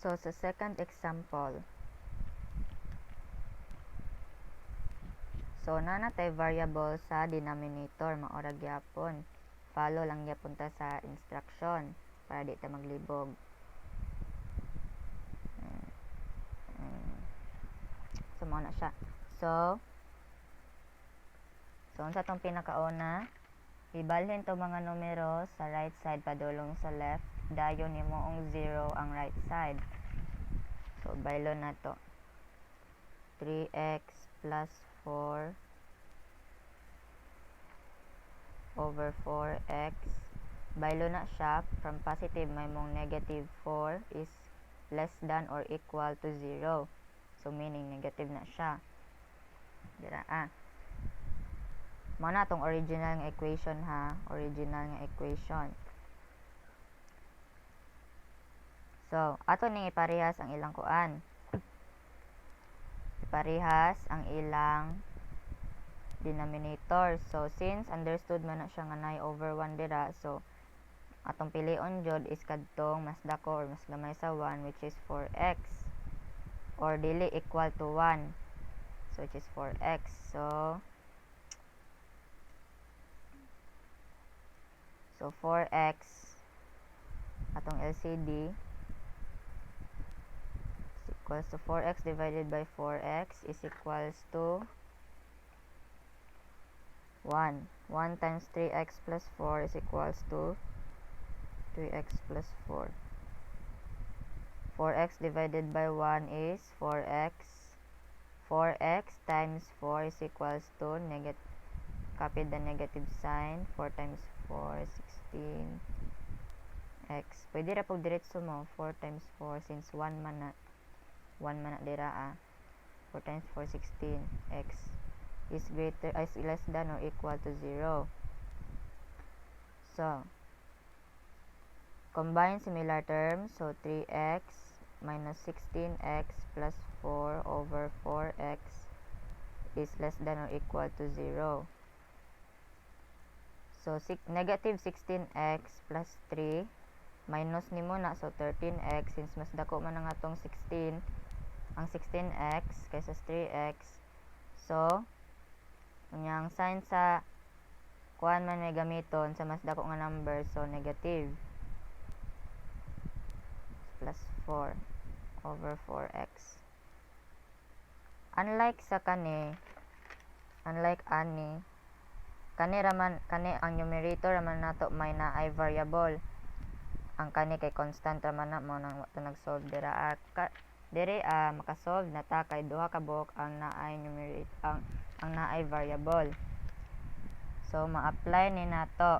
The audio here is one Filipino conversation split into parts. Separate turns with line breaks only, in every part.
So, sa second example, so natay variable sa denominator, maora gyapon. Follow lang gyapon ta sa instruction para di ta maglibog. So, mao na siya. So, unsa tong pinakauna? Ibalhin to mga numero sa right side padulong sa left. Dayon nimoong 0 ang right side. So, baylo na to. 3x plus 4 over 4x. Baylo na siya. From positive, may mong negative 4 is less than or equal to 0. So, meaning negative na siya. Dira, mao na tong original nga equation ha. Original nga equation. So, ato ning iparehas ang ilang kuan. Iparehas ang ilang denominator. So, since understood man na siya nga nay over 1 dira, so atong pilion jud is kadtong mas dako or mas gamay sa 1, which is 4x, or dili equal to 1, so which is 4x. So 4x atong LCD is equals to 4x divided by 4x is equals to 1. 1 times 3x plus 4 is equals to 3x plus 4. 4x divided by 1 is 4x. 4x times 4 is equals to negative. Copy the negative sign. 4 times 4 is 16x. Pwede ra pag diretso mo. 4 times 4 since 1 man na dira 4 times 4 16x is less than or equal to 0. So, combine similar terms. So, 3x minus 16x plus 4 over 4x is less than or equal to 0. So, negative 16x plus 3 minus ni mo na. So, 13x since mas dako man ang atong 16 ang 16x kaysa 3x. So, ang sign sa kuan man may gamiton sa mas dako nga number. So, negative plus 4 over 4x. Unlike kani ang numerator raman nato may naay variable. Ang kani kay constant raman na mo nang wato nag-solve dira. Makasolve na ta kay duha ka buok ang naay numerator ang naay variable. So, ma-apply ni nato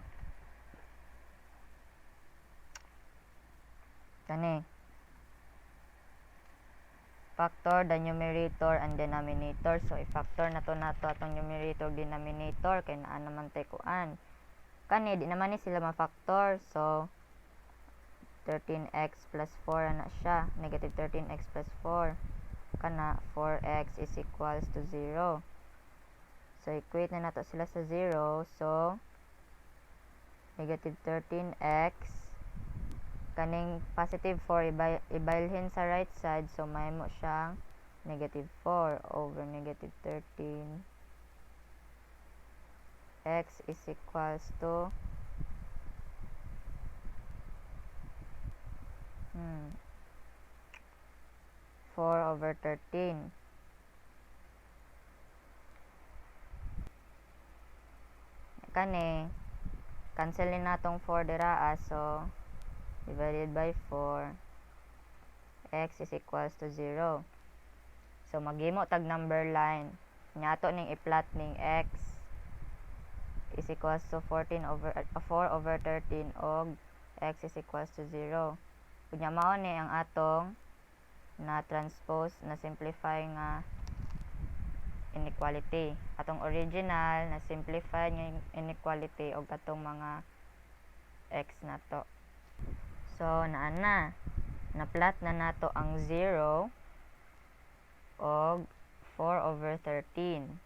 kani factor the numerator and denominator. So, i-factor nato atong numerator denominator kay naa naman tay kuan. Kani di naman ni sila ma-factor. So, 13x plus 4 na siya. Negative 13x plus 4. Kana 4x is equals to 0. So, equate na nato sila sa 0. So, negative 13x. Kaning positive 4 ibailhin sa right side. So, may mo siyang negative 4 over negative 13. X is equals to 4 over 13. Kani, cancelin natong 4 dira. So, divided by 4, x is equals to 0. So, maghimo tag number line. Nyato ning i-plot ning x is equals to 4 over 13 og x is equals to 0. Kunya mao ni ang atong na transpose na simplify nga inequality. Atong original na simplify nga inequality og atong mga x nato. So, na-plot na nato ang 0 og 4 over 13.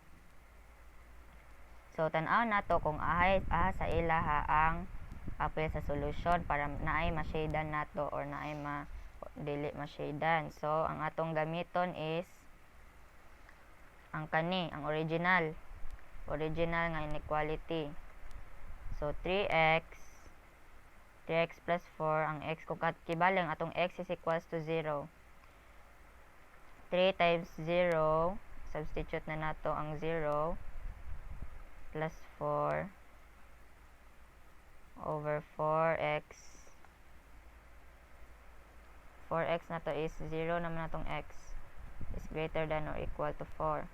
So, tan-aw nato kung aha sa ilaha ang apil sa solusyon para naay ma-shadean nato or naay dili ma-shadean. So ang atong gamiton is ang original nga inequality. So 3x plus 4, ang x kung kibaling atong x is equals to 0. 3 times 0, substitute na nato ang 0 plus 4 over 4x. 4x na to is 0 naman natong x is greater than or equal to 4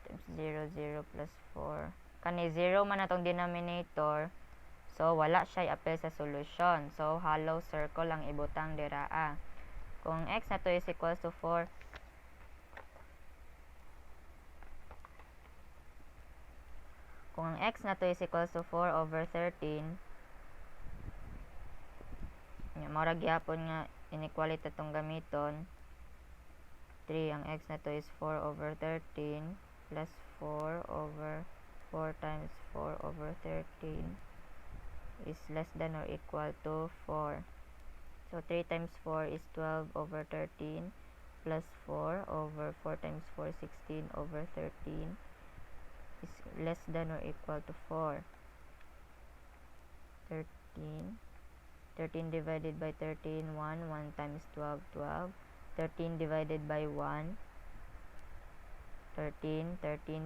times 0, 0 plus 4. Kani 0 man natong denominator, so wala siya i-apply sa solution. So hollow circle ang ibutang diraa. Kung x na to is equals to 4, kung ang x na to is equals to 4 over 13, mara gyapon nga inequality itong gamiton. 3, ang x na to is 4 over 13 plus 4 over 4 times 4 over 13 is less than or equal to 4. So 3 times 4 is 12 over 13 plus 4 over 4 times 4, 16 over 13 is less than or equal to 4. 13 divided by 13, 1 times 12, 12. 13 divided by 1, 13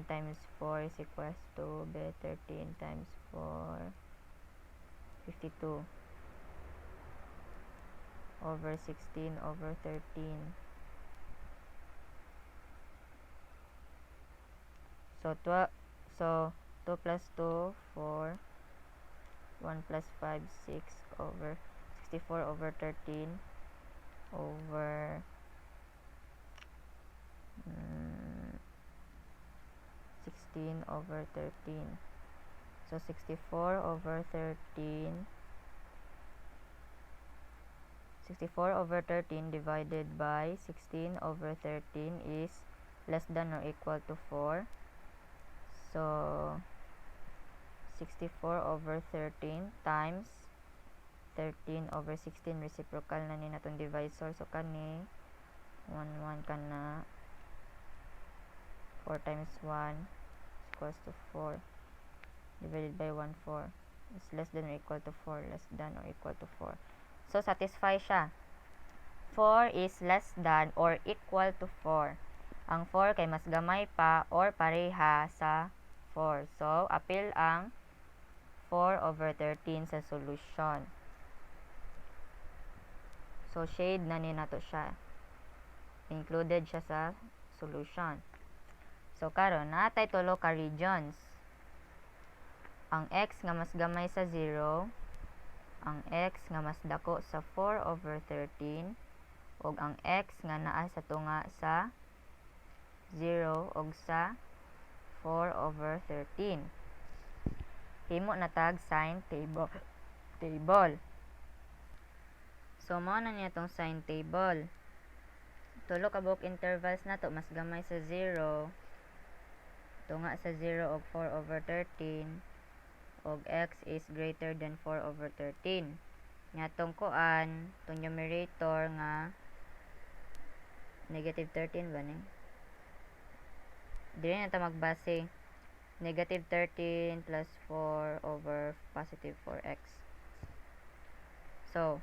times 4 is equals to 13 times 4, 52 over 16 over 13. So 2 plus 2, 4. 1 plus 5, 6 over 64 over 13 over 16 over 13. So 64 over 13 divided by 16 over 13 is less than or equal to 4. So 64 over 13 times 13 over 16, reciprocal na ni natong divisor. So kani 1 kana 4 times 1 equals to 4 divided by 1, 4 is less than or equal to 4, less than or equal to 4. So satisfy siya. 4 is less than or equal to 4. Ang 4 kay mas gamay pa or pareha sa 4. So apil ang 4 over 13 sa solution. So shade na ni nato siya. Included siya sa solution. So karon natay tulo ka regions. Ang x nga mas gamay sa 0, ang x nga mas dako sa 4 over 13, ug ang x nga naa sa tunga sa 0 ug sa 4 over 13. Himo na tag sign table. So mao na niya tong sign table. Tulo ka buok intervals nato mas gamay sa 0, tunga sa 0 og 4 over 13, og x is greater than 4 over 13. Nga tong kuan, tong numerator nga negative 13 ba ni? Dili na ta magbase. Negative 13 plus 4 over positive 4x. So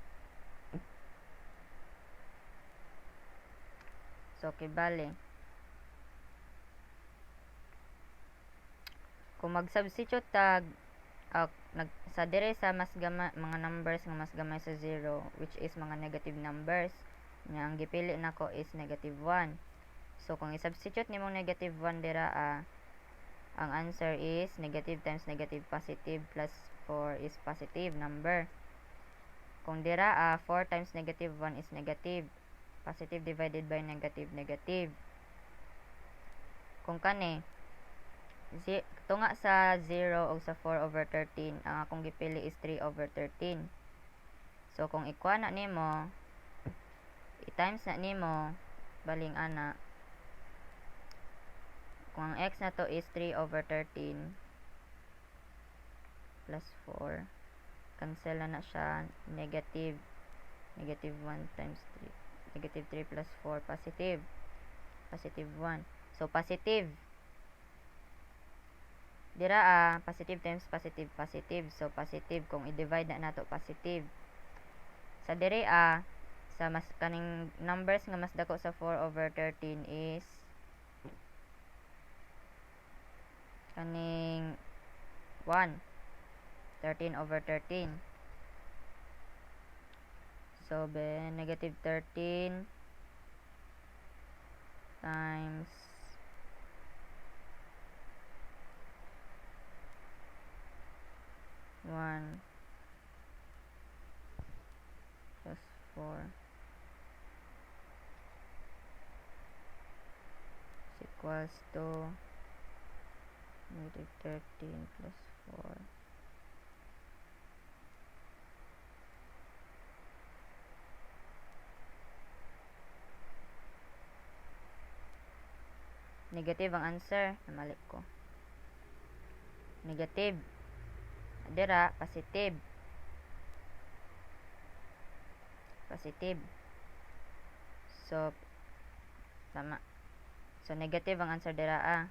kibali, kung mag-substitute tag sa dire sa mas gamay mga numbers nga mas gamay sa 0, which is mga negative numbers, nga ang gipili nako is negative 1. So kung i-substitute nimong negative 1 dira, ang answer is negative times negative positive plus 4 is positive number. Kung dira 4 times negative 1 is negative. Positive divided by negative, negative. Kung kani tunga sa 0 o sa 4 over 13, ang akong gipili is 3 over 13. So kung ikuha na nimo, i-times na nimo, baling ana, kung ang x na to is 3 over 13 plus 4, cancel na siya, negative Negative 1 times 3. Negative 3 plus 4. Positive. Positive 1. So, positive. Dira positive times positive, positive. So, positive. Kung i-divide na nato, positive. Sa dire sa mas kaning numbers nga mas dako sa 4/13 is kaning 1. 13/13. So, negative 13 times 1 plus 4 is equals to negative 13 plus 4. Negative ang answer. Namali ko. Negative. Dira, positive. Positive. So, sama. So, negative ang answer dira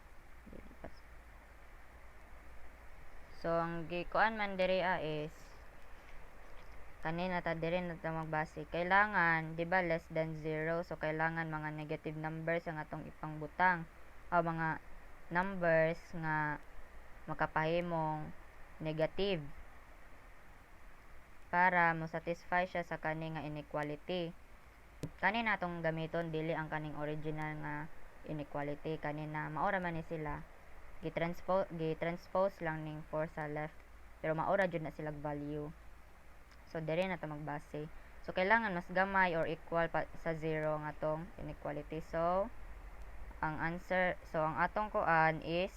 So, ang gikuan man dira is kanina ta dire na ta magbase. Kailangan, di ba, less than 0. So, kailangan mga negative numbers ang atong ipangbutang. O mga numbers nga makapahimong negative para mo satisfy siya sa kani nga inequality. Kani natong gamiton dili ang kaning original nga inequality. Kanina maura man ni sila gi-transpose lang ning 4 sa left, pero maura jud na sila value. So dire na ta magbase. So kailangan mas gamay or equal pa sa 0 nga tong inequality. So ang answer, so ang atong kuan is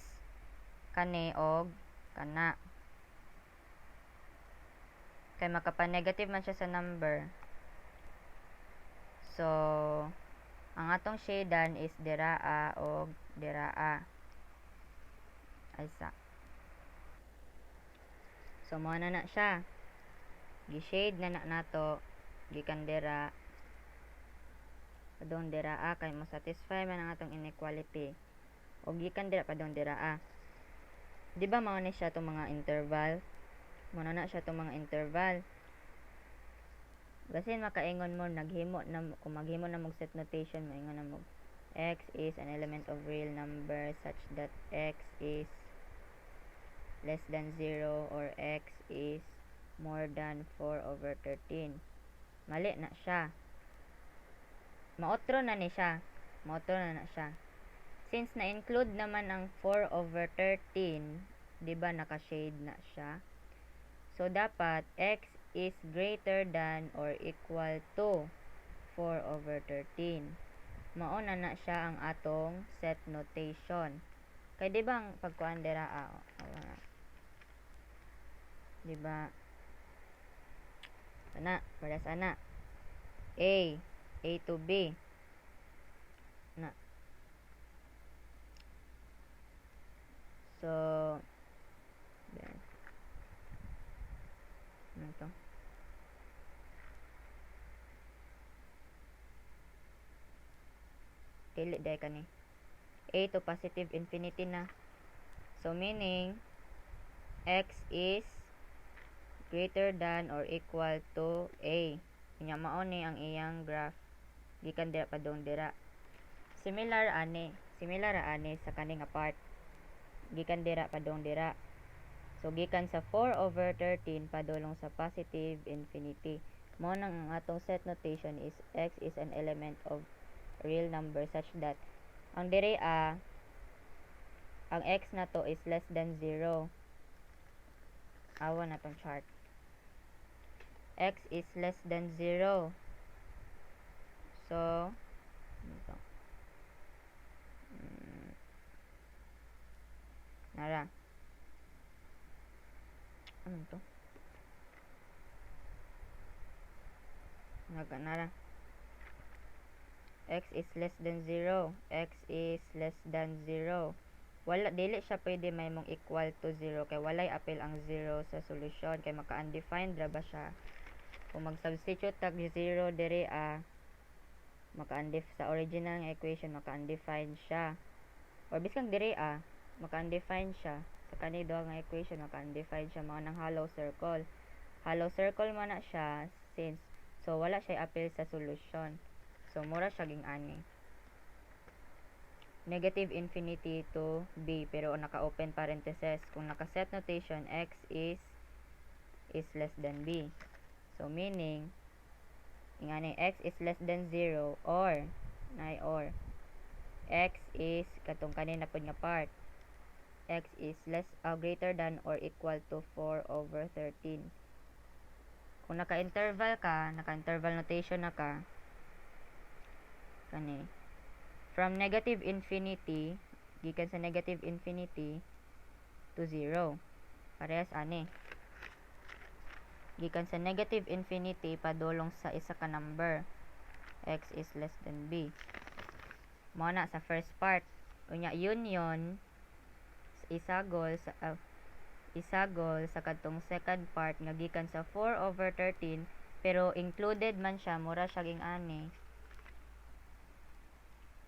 kani og kana. Kay makapa-negative man siya sa number. So ang atong shadean is diraa og diraa. Aysa. So mo na siya. Gi-shade na nato gikan dira padong diraa kay mo satisfy man ang atong inequality. O gikan dira padong diraa. Di ba mao ni siya tong mga interval? Mo na siya tong mga interval. Basin makaingon mo naghimo na kung maghimo na mog set notation maingon na mo x is an element of real number such that x is less than 0 or x is more than 4/13. Mali na siya. Maotro na ni siya. Maotro na siya. Since na-include naman ang 4/13, di ba naka-shade na siya? So, dapat x is greater than or equal to 4/13. Mauna na siya ang atong set notation. Kay di ba ang pagkuan dira di ba ana para sana A to B na. So then ano to, dili day kani A to positive infinity na. So meaning x is greater than or equal to A. Inya mao ni ang iyang graph gikan dira padong dira. Similar ani sa kaning part. Gikan dira padong dira. So gikan sa 4/13 padulong sa positive infinity. Mao nang ang atong set notation is x is an element of real number such that ang dire ang x na to is less than 0. Awa na tong chart. X is less than 0. So, ito. Nara. Ano to? Nara. X is less than 0. X is less than 0. Wala, dili siya pwede may mong equal to 0 kay walay apil ang 0 sa solusyon kay maka-undefined ra ba siya. Kung mag-substitute tag 0 diri sa original nga equation maka-undefined siya. Or biskang diri maka-undefined siya. Sa kani duha nga equation maka-undefined siya, mao nang hollow circle. Hollow circle man na siya since so wala siya appeal sa solution. So mura siya ging ani. Negative infinity to b pero naka-open parenthesis. Kung naka-set notation, x is less than b. So meaning ingani x is less than 0 or x is katong kanina pod nga part, x is greater than or equal to 4/13. Kung naka-interval notation na ka, kani from negative infinity gikan sa negative infinity to 0, parehas ani gikan sa negative infinity padulong sa isa ka number, x is less than b. Mao na sa first part. Unya union isagol sa kadtong second part nga gikan sa 4/13 pero included man siya, mura siya ging ani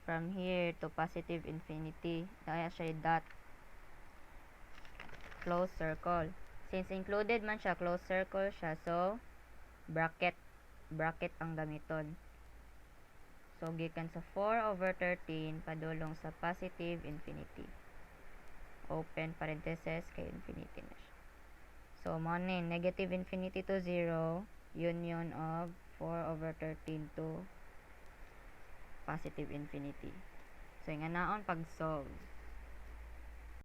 from here to positive infinity. Daya siya dot close circle. Since included man siya, close circle siya, so bracket ang gamiton. So gikan sa 4/13 padulong sa positive infinity. Open parenthesis kay infinity na siya. So mao ni negative infinity to 0, union of 4/13 to positive infinity. So nga naon pag solve.